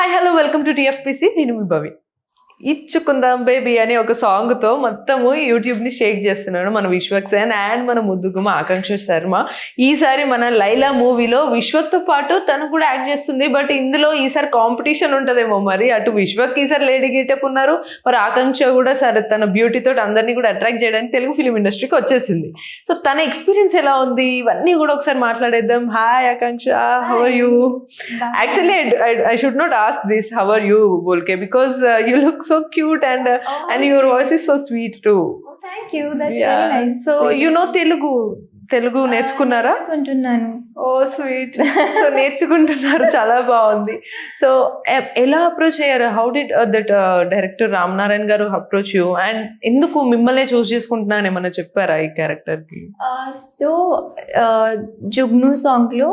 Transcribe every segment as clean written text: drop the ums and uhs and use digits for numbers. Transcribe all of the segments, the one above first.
Hi hello welcome to TFPC. నేను మీ భవి. ఇచ్చుకుందాం baby అనే ఒక సాంగ్తో మొత్తము యూట్యూబ్ని షేక్ చేస్తున్నాడు మన విశ్వక్ సేన్ అండ్ మన ముద్దుగుమ ఆకాంక్ష శర్మ. ఈసారి మన లైలా మూవీలో విశ్వక్తో పాటు తను కూడా యాక్ట్ చేస్తుంది. బట్ ఇందులో ఈసారి కాంపిటీషన్ ఉంటుందేమో మరి. అటు విశ్వక్ ఈసారి లేడీ గెటప్ ఉన్నారు, మరి ఆకాంక్ష కూడా సరే తన బ్యూటీతో అందరినీ కూడా అట్రాక్ట్ చేయడానికి తెలుగు ఫిలిం ఇండస్ట్రీకి వచ్చేసింది. సో తన ఎక్స్పీరియన్స్ ఎలా ఉంది ఇవన్నీ కూడా ఒకసారి మాట్లాడేద్దాం. Hi Akanksha, how are you? Actually, I should not ask this, how are you, Bolke, because you look so cute and your voice is so sweet too. Oh, thank you. That's very nice. So you know Telugu నేర్చుకున్నారా? నేర్చుకుంటున్నాను. ఓ sweet. So నేర్చుకుంటున్నారు, చాలా బాగుంది. So ఎలా approach అయ్యారు? How did that director Ram Narayan గారు approach you and ఎందుకు మిమ్మల్ని చూస్ చేసుకుంటున్నాను ఏమన్నా చెప్పారా ఈ క్యారెక్టర్ కి? సో జుగ్ను సాంగ్ లో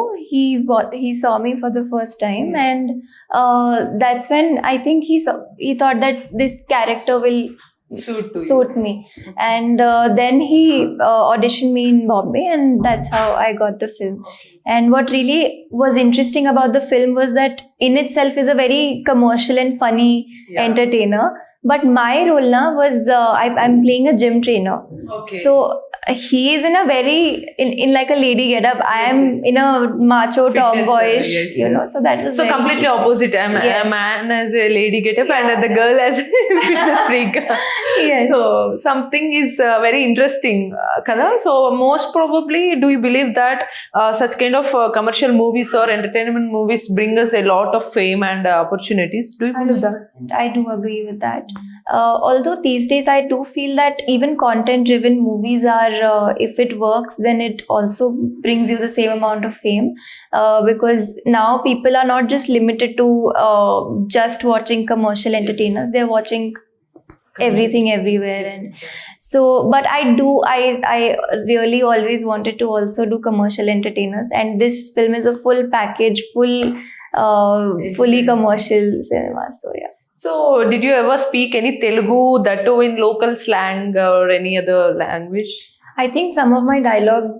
he saw me for the first time and that's when I think he thought that this character will suit me and then he auditioned me in Bombay and that's how I got the film. And what really was interesting about the film was that in itself is a very commercial and funny entertainer, but my role now was I'm playing a gym trainer. So he is in a very in like a lady getup. I am in a macho tomboyish, you know, so that was so completely opposite. A man as a lady getup and the girl as a fitness freak. Yes. So something is very interesting kada. So most probably do you believe that such kind of commercial movies or entertainment movies bring us a lot of fame and opportunities? Do you believe that? I do agree with that. Although these days I do feel that even content driven movies are if it works then it also brings you the same amount of fame because now people are not just limited to just watching commercial entertainers, they're watching everything everywhere. And so but I really always wanted to also do commercial entertainers and this film is a full package, fully commercial cinema. So yeah. So did you ever speak any Telugu, that too in local slang or any other language? I think some of my dialogues,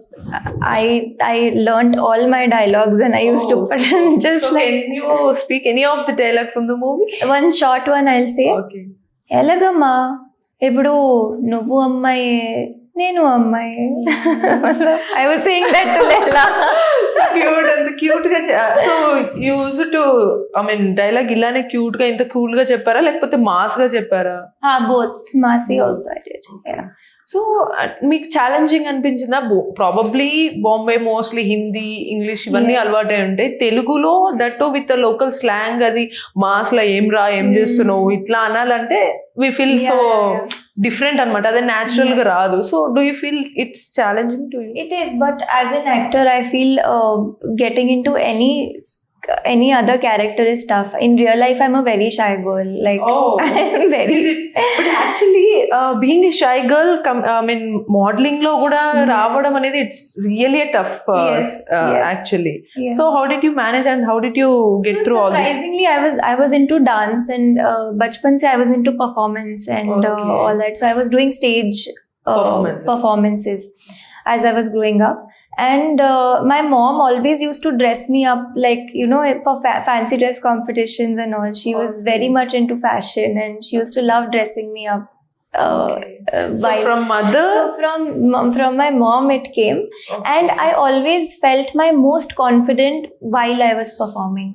I learnt all my dialogues and I used to put just so like. Can you speak any of the dialogue from the movie? One short one I'll say. Okay. ఎలాగమ్మా ఇప్పుడు నువ్వు అమ్మాయి నేను అమ్మాయి. I was saying that to Leila. So cute and cute గా so you used to I mean dialogue ఇలానే cute గా ఇంత cool గా చెప్పారా లేకపోతే మాస్ గా చెప్పారా? Both massy also I did. Yeah. So మీకు ఛాలెంజింగ్ అనిపించిందా? Probably Bombay mostly Hindi English ఇవన్నీ అలవాటే ఉంటాయి. తెలుగులో దట్ విత్ లోకల్ స్లాంగ్ అది మాస్ లా ఏం చేస్తున్నావు ఇట్లా అనాలంటే వి ఫీల్ సో డిఫరెంట్ అనమాట. అదే న్యాచురల్ గా రాదు. So do you feel it's challenging to you? It is, but as an actor I feel getting into any other character is tough. In real life I'm a very shy girl, like I'm very but actually being a shy girl I mean modeling lo kuda raavadam anedi it's really a tough actually. So how did you manage and how did you get through all this? Surprisingly I was into dance and bachpan se I was into performance and all that, so I was doing stage performances as I was growing up. And my mom always used to dress me up like, you know, for fancy dress competitions and all. She was very much into fashion and she used to love dressing me up. So from mother? So from my mom it came. And I always felt my most confident while I was performing.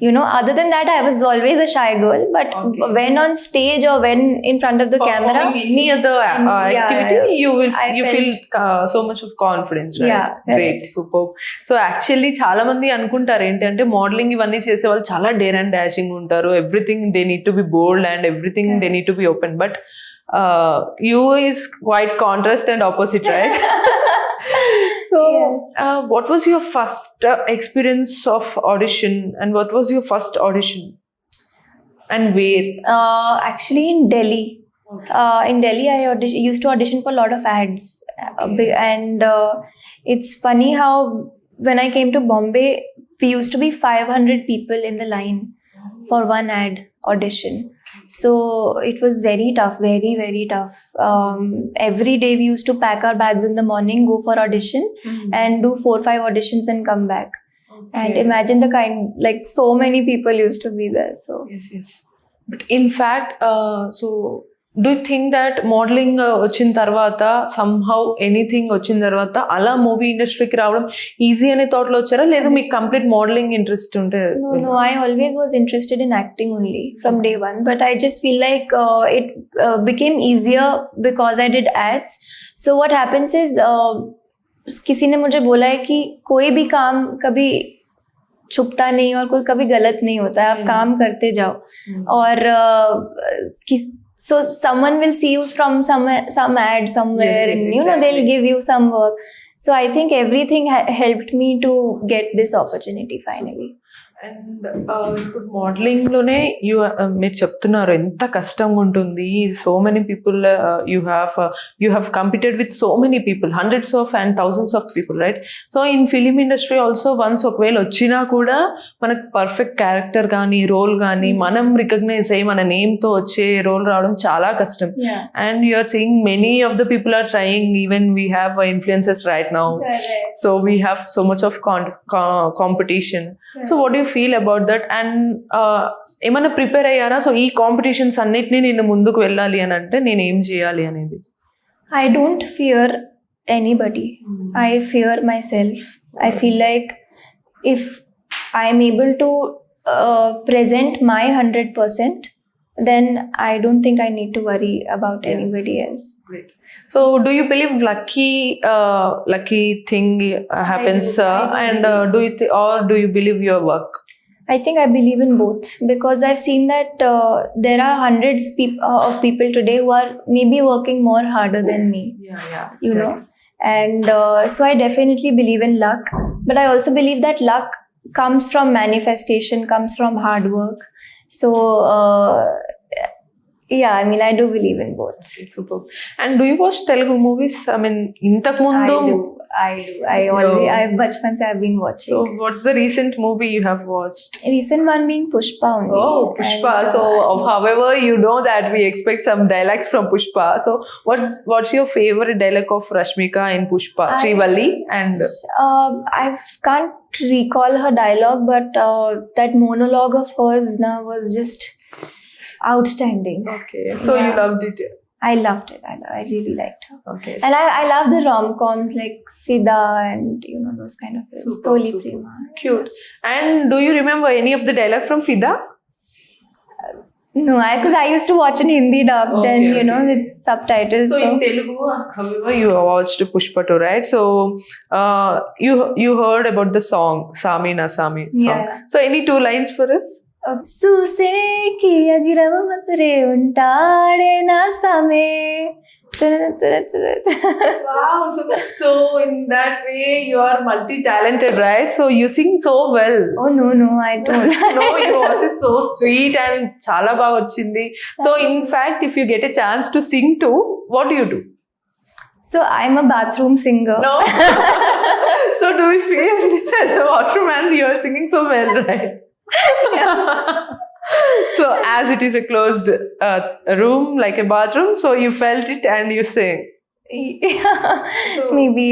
You know, other than that I was always a shy girl, but when on stage or when in front of the camera, any other activity you feel so much of confidence, right? Yeah, great, superb. So actually చాలా మంది అనుకుంటారు ఏంటంటే modelling ఇవన్నీ చేసే వాళ్ళు చాలా dare and dashing ఉంటారు. Everything they need to be bold and everything they need to be open, but you is quite contrast and opposite, right? So what was your first experience of audition and what was your first audition and where? Actually in Delhi. In Delhi I used to audition for a lot of ads. And it's funny how when I came to Bombay we used to be 500 people in the line for one ad audition. So it was very tough, very, very tough. Every day we used to pack our bags in the morning, go for audition and do 4-5 auditions and come back. And Yeah. imagine the kind, like so many people used to be there. So Yes. But in fact, so do you think that modelling వచ్చిన తర్వాత somehow anything వచ్చిన తర్వాత అలా movie ఇండస్ట్రీకి రావడం easy అనే thought లో వచ్చారా లేదా మీకు కంప్లీట్ మోడలింగ్ ఇంట్రెస్ట్ ఉంటే no, I always was interested in acting only from day one. But I just feel like it became easier because I did ads. So what happens is, किसी ने मुझे बोला है कि कोई भी काम कभी छुपता नहीं और कोई कभी गलत नहीं होता है, आप काम करते जाओ. और so someone will see you from some ad somewhere, Yes, and yes, you know, they'll exactly. give you some work. So I think everything helped me to get this opportunity finally. And ఇప్పుడు modelling లోనే మీరు చెప్తున్నారు ఎంత కష్టంగా ఉంటుంది so many people you have competed with so many people hundreds of and thousands of people right so in film industry also once ఒకవేళ వచ్చినా కూడా మనకు పర్ఫెక్ట్ క్యారెక్టర్ కానీ రోల్ కానీ మనం రికగ్నైజ్ అయ్యి మన నేమ్తో వచ్చే రోల్ రావడం చాలా కష్టం Yeah. And you are seeing many of the people are trying even we have influences right now Correct. so we have so much of competition. So what do you feel about that? And ఏమైనా prepare అయ్యారా so ఈ competitions అన్నిటిని నేను ముందుకు వెళ్ళాలి అని అంటే నేను ఏం చేయాలి అనేది I don't fear anybody. I fear myself. I feel like if I'm able to present my 100%, then I don't think I need to worry about anybody else. Great. So do you believe lucky thing happens I do and believe. or do you believe your work? I think I believe in both because I've seen that there are hundreds of people today who are maybe working more harder than me. Yeah You know, and so I definitely believe in luck, but I also believe that luck comes from manifestation, comes from hard work. So yeah, I mean, I do believe in both. Super. And do you watch Telugu movies? I mean, intak mundu I always, I bachpan se I've been watching. so what's the recent movie you have watched? Recent one being Pushpa only. Oh, Pushpa. And, So, however, you know that we expect some dialects from Pushpa. So, what's your favorite dialogue of Rashmika in Pushpa? I- Srivalli and I can't recall her dialogue, but that monologue of hers now was just outstanding. okay. So you Yeah. loved it. I loved it. I really liked her. Okay. And I love the rom-coms like Fida and you know those kind of films. Super, Toli super. Prema. Cute. And do you remember any of the dialogue from Fida? No, because I used to watch in Hindi dub, then Okay, you know okay. with subtitles. So, in Telugu, however, you watched Pushpa too, right? So you heard about the song Sami Na Sami song. Yeah. So any two lines for us? చూసేకి అగిరవ మతురే ఉంటాడే నా సమే. Wow, so in that way you are multi-talented, right? So you sing so well. Oh no, I don't. No, your voice is so sweet and చాలా బాగా వచ్చింది. So in fact, if you get a chance to sing too, what do you do? So I'm a bathroom singer. No. So do we feel this as a waterman? You are singing so well, right? So as it is a closed room like a bathroom, so you felt it and you sang. So- Maybe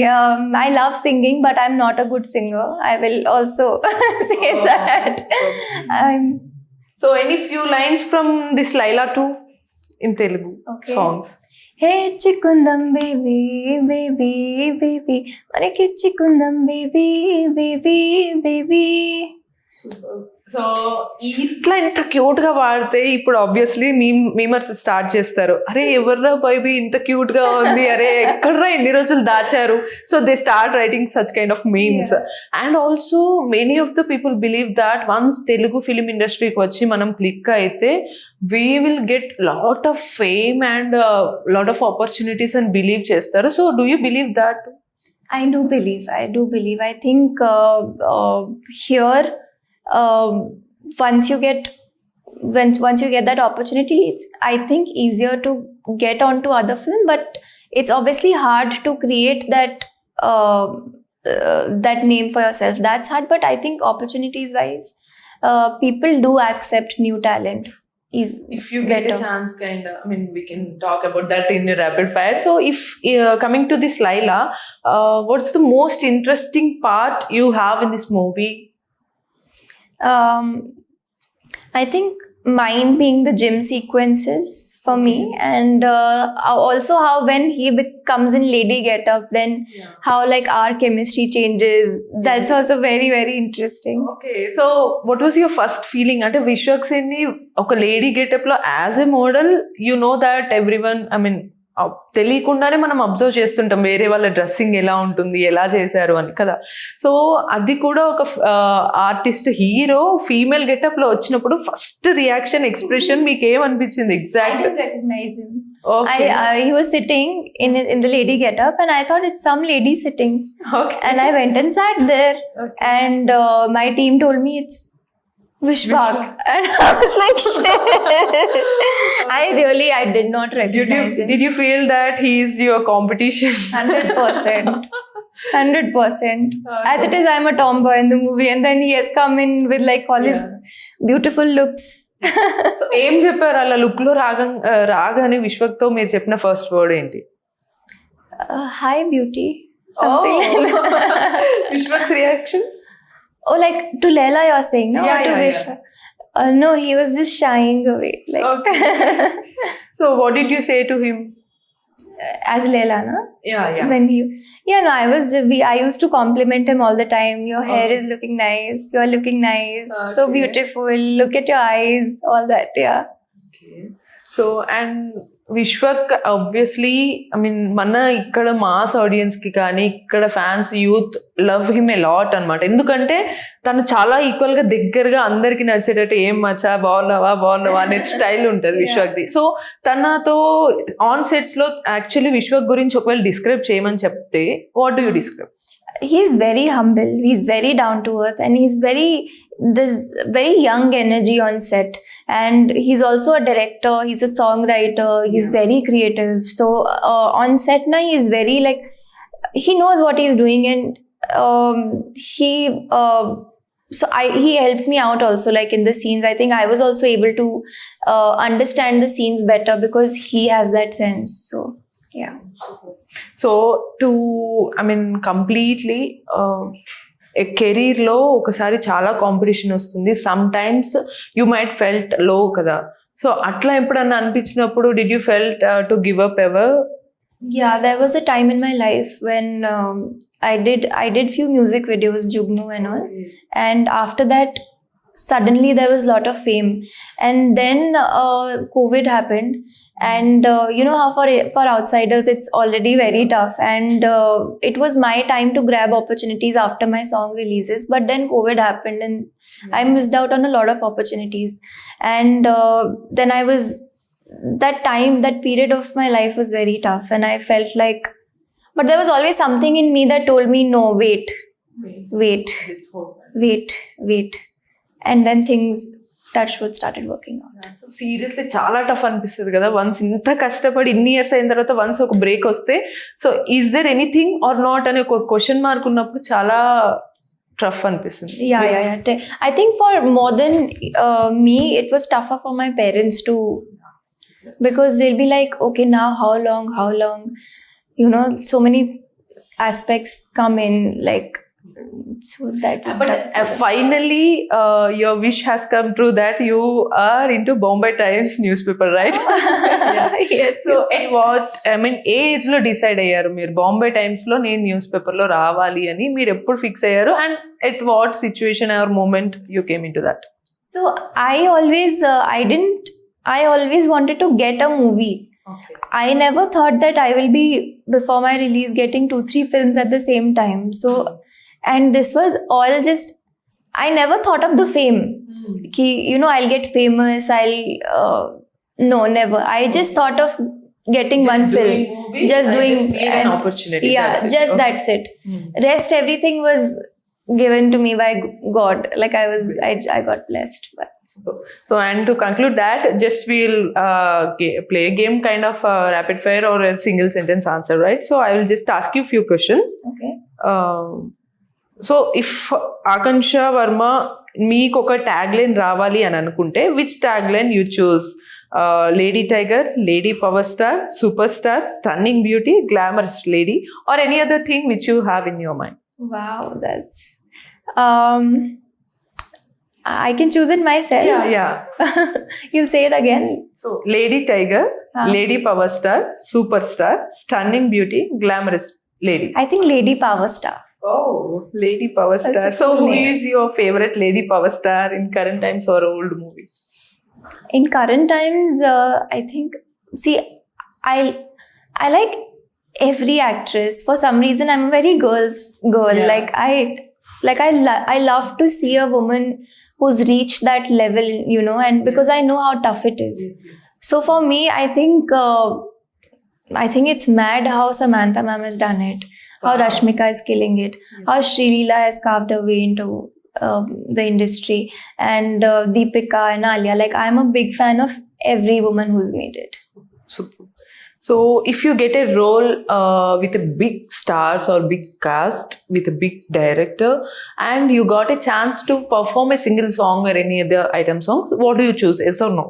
I love singing, but I'm not a good singer. I will also say Oh, that. I'm So any few lines from this Laila too in Telugu Okay. songs. Hey chikundam baby, baby, baby, manaki chikundam baby, baby, baby. So ఇట్లా ఇంత cute గా పాడితే ఇప్పుడు obviously memers start చేస్తారు అరే ఎవర్రా బైబీ ఇంత cute గా ఉంది అరే ఎక్కడ్రా ఎన్ని రోజులు దాచారు so they start writing such kind of memes and also many of the people believe that once Telugu film ఇండస్ట్రీకి వచ్చి మనం క్లిక్ అయితే we will get lot of fame and lot of opportunities అని బిలీవ్ చేస్తారు so do you believe that I do believe. I think here, once you get that opportunity, it's, I think, easier to get onto other film, but it's obviously hard to create that that name for yourself. That's hard, but I think opportunities wise, people do accept new talent. If you get a chance, kind of, I mean, we can talk about that in a rapid fire. So, if coming to this Laila, what's the most interesting part you have in this movie? I think mine being the gym sequences for me, and also how when he comes in lady getup, then how like our chemistry changes. That's also very, very interesting. Okay so what was your first feeling అంటే విశ్వక్ సేన్ ని ఒక lady getup లో as a model you know that everyone I mean తెలియకుండానే మనం observe చేస్తుంటాం వేరే వాళ్ళ dressing ఎలా ఉంటుంది ఎలా చేశారు అని కదా సో అది కూడా ఒక ఆర్టిస్ట్ హీరో ఫీమేల్ గెటప్ లో వచ్చినప్పుడు ఫస్ట్ రియాక్షన్ ఎక్స్ప్రెషన్ మీకు ఏమనిపించింది I exact didn't recognize him. He was sitting in the lady getup, and I thought it's some lady sitting. Okay And I went and sat there, and my team told me it's Vishwak. And I was like, shit. I did not recognize him. Did you feel that he is your competition? 100%. 100%. As it is, I'm a tomboy in the movie, and then he has come in with like all his beautiful looks. So ఏం చెప్పారు అలా look లో రాగానే విశ్వక్ తో మీరు చెప్పిన first word ఏంటి Hi, beauty. Something like that. Vishwak's reaction Oh, like to Leila, you're saying, no? Yeah, Or to yeah, Vishwa? No, he was just shying away. Like, so what did you say to him as Leila, no? yeah When he, no, I used to compliment him all the time. Your hair is looking nice. You're looking nice. So Okay. beautiful. Look at your eyes. All that, yeah. So and Vishwak obviously I mean మన ఇక్కడ mass audience కి కానీ ఇక్కడ fans youth love him a lot అనమాట ఎందుకంటే తను చాలా equal గా దగ్గరగా అందరికి నచ్చేటట్టు ఏం మచ్చా బాగున్నావా అనే స్టైల్ ఉంటుంది విశ్వక్ది సో తనతో ఆన్ సెట్స్ లో యాక్చువల్లీ విశ్వక్ గురించి ఒకవేళ డిస్క్రైబ్ చేయమని చెప్తే what do you describe He's very humble. He's very down to earth, and there's very young energy on set. And he's also a director. He's a songwriter. He's very creative. So on set now, he's very like he knows what he's doing, and he helped me out also like in the scenes. I think I was also able to understand the scenes better because he has that sense. So yeah. So to I mean completely కెరీర్లో ఒకసారి చాలా competition వస్తుంది some times you might felt లో కదా so అట్లా ఎప్పుడన్నా అనిపించినప్పుడు did you felt to give up ever Yeah, there was a time in my life when I did few music videos, Jugnu and all, and after that suddenly there was a lot of fame, and then COVID happened, and you know how for outsiders it's already very tough, and it was my time to grab opportunities after my song releases, but then COVID happened, and I missed out on a lot of opportunities, and then that period of my life was very tough, and I felt like, but there was always something in me that told me, no, wait, and then things touchwood started working out. So seriously చాలా tough అనిపిస్తుంది కదా once ఇంత కష్టపడి ఇన్ని years అయిన తర్వాత once ఒక break వస్తే so is there anything or not అనే ఒక క్వశ్చన్ మార్క్ ఉన్నప్పుడు చాలా టఫ్ అనిపిస్తుంది Yeah. I think for more than me, it was tougher for my parents too, because they'll be like, okay, now how long, you know, so many aspects come in, like, so that was But tough. finally, your wish has come true that you are into Bombay Times newspaper, right? Yes. So at what, I mean, A age లో decide అయ్యారు మీరు Bombay times లో నేను news paper లో రావాలి అని మీరు ఎప్పుడు ఫిక్స్ అయ్యారు and at what situation or moment you came into that So I always wanted to get a movie. I never thought that I will be, before my release, getting 2-3 films at the same time. So, and this was all just, I never thought of the fame. Ki, you know, I'll get famous, no, never. I just thought of getting one film. Just doing an opportunity. Yeah, that's it. Rest, everything was given to me by God. Like I got blessed. But So, and to conclude that, just we'll play a game kind of rapid fire or a single sentence answer, right? So, I will just ask you a few questions. okay. So, if Akansha Verma meeku oka tagline ravali అని అనుకుంటే which tagline you choose? Lady Tiger, Lady Power Star, Superstar, Stunning Beauty, Glamorous Lady, or any other thing which you have in your mind? Wow, that's I can choose it myself. Yeah. You'll say it again. So Lady Tiger, Huh. Lady Power Star, Superstar, Stunning Beauty, Glamorous Lady. I think Lady Power Star. Oh, Lady Power That's Star. a So cool who name. is your favorite Lady Power Star in current times or old movies? In current times, I think, see, I like every actress. For some reason, I'm a very girl. Yeah. I love to see a woman who's reached that level, you know, and because I know how tough it is. So for me, I think it's mad how Samantha ma'am has done it, how Wow. Rashmika is killing it, how Shrila has carved her way into the industry, and Deepika and Alia. Like, I'm a big fan of every woman who's made it. Super. So if you get a role with a big stars or big cast with a big director and you got a chance to perform a single song or any other item song, what do you choose? Yes or no?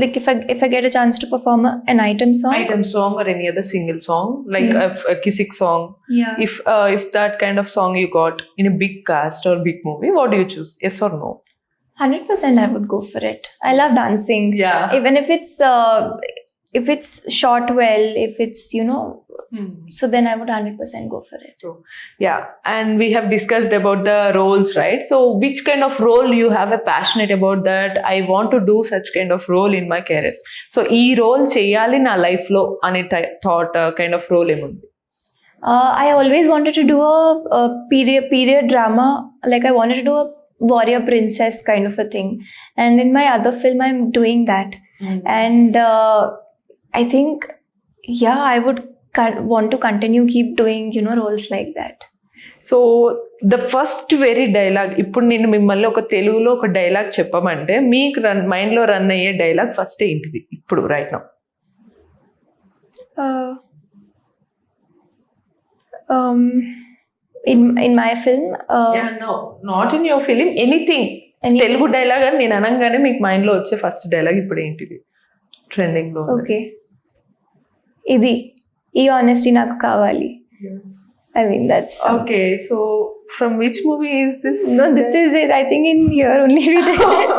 Like if I get a chance to perform an item song, Item song or any other single song, like a kissing song. yeah, If that kind of song you got in a big cast or big movie, what do you choose? Yes or no? 100% I would go for it. I love dancing. Yeah. Even if it's shot well, if it's, you know, so then I would 100% go for it. So yeah, and we have discussed about the roles, right? So which kind of role you have a passionate about that I want to do such kind of role in my career? So ee role cheyali na life lo ane thought kind of role emundi? I always wanted to do a period drama. Like, I wanted to do a warrior princess kind of a thing, and in my other film I'm doing that. And I think, yeah, I would want to continue keep doing, you know, roles like that. So the first very dialogue, ఇప్పుడు నేను మిమ్మల్ని ఒక తెలుగులో ఒక dialogue చెప్పమంటే మీకు మైండ్లో run అయ్యే డైలాగ్ ఫస్ట్ ఏంటిది ఇప్పుడు right now? In my film, no, not in your feeling, anything. Telugu dialogue అని నేను అనగానే మీకు మైండ్లో వచ్చే ఫస్ట్ డైలాగ్ ఇప్పుడు ఏంటిది ట్రెండింగ్ లో? ఓకే, ఇది ఈ ఆనెస్టీ నాకు కావాలి. I mean, that's okay. So from which movie is this? no, this is it. I think in here only we did it.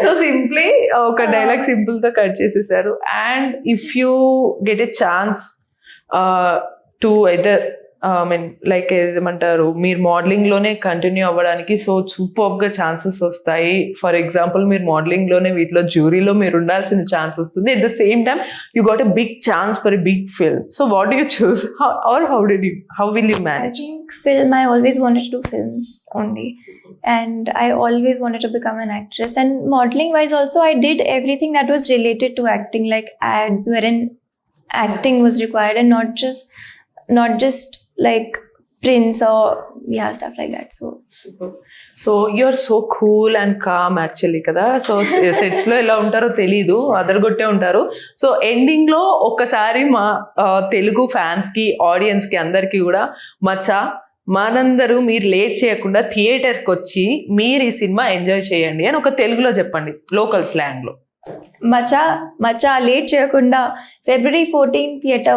So simply ఒక డైలాగ్ సింపుల్ తో cut చేసేసారు. And if you get a chance to either like ఏమంటారు, మీరు modelling లోనే continue అవ్వడానికి so super గా chances వస్తాయి. For example మీరు మోడలింగ్ లోనే వీటిలో జ్యూరీలో మీరు ఉండాల్సిన ఛాన్స్ వస్తుంది. At the same time you got a big chance for a big film. So what do you choose or how will you I manage? think film, I always wanted to do films only, and I always wanted to become an actress. And modeling wise also, I did everything that was related to acting, like ads wherein acting was required, and not just like prints or stuff like that. So you're so cool and calm actually కదా. So sets లో ఎలా ఉంటారో తెలీదు, అదరగొట్టే ఉంటారు. So ending లో ఒక్కసారి మా Telugu fans కి, ఆడియన్స్ కి, అందరికి కూడా మచ్చా మనందరూ మీరు లేట్ చేయకుండా థియేటర్కి వచ్చి మీరు ఈ సినిమా ఎంజాయ్ చేయండి అని ఒక తెలుగులో చెప్పండి, లోకల్ స్లాంగ్ లో. మచా లేట్ చేయకుండా February 14th థియేటర్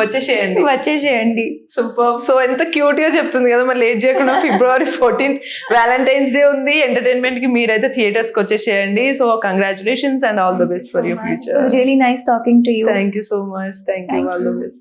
వచ్చేసేయండి. వచ్చేసేయండి. సూపర్. సో ఎంత క్యూట్ గా చెప్తుంది కదా, మరి లేట్ చేయకుండా February 14th వ్యాలంటైన్స్ డే ఉంది, ఎంటర్టైన్మెంట్ కి మీరైతే థియేటర్స్ కి వచ్చేసేయండి. So congratulations and all the best for your future. It was really nice talking to you. Thank you so much. Thank you. All the best.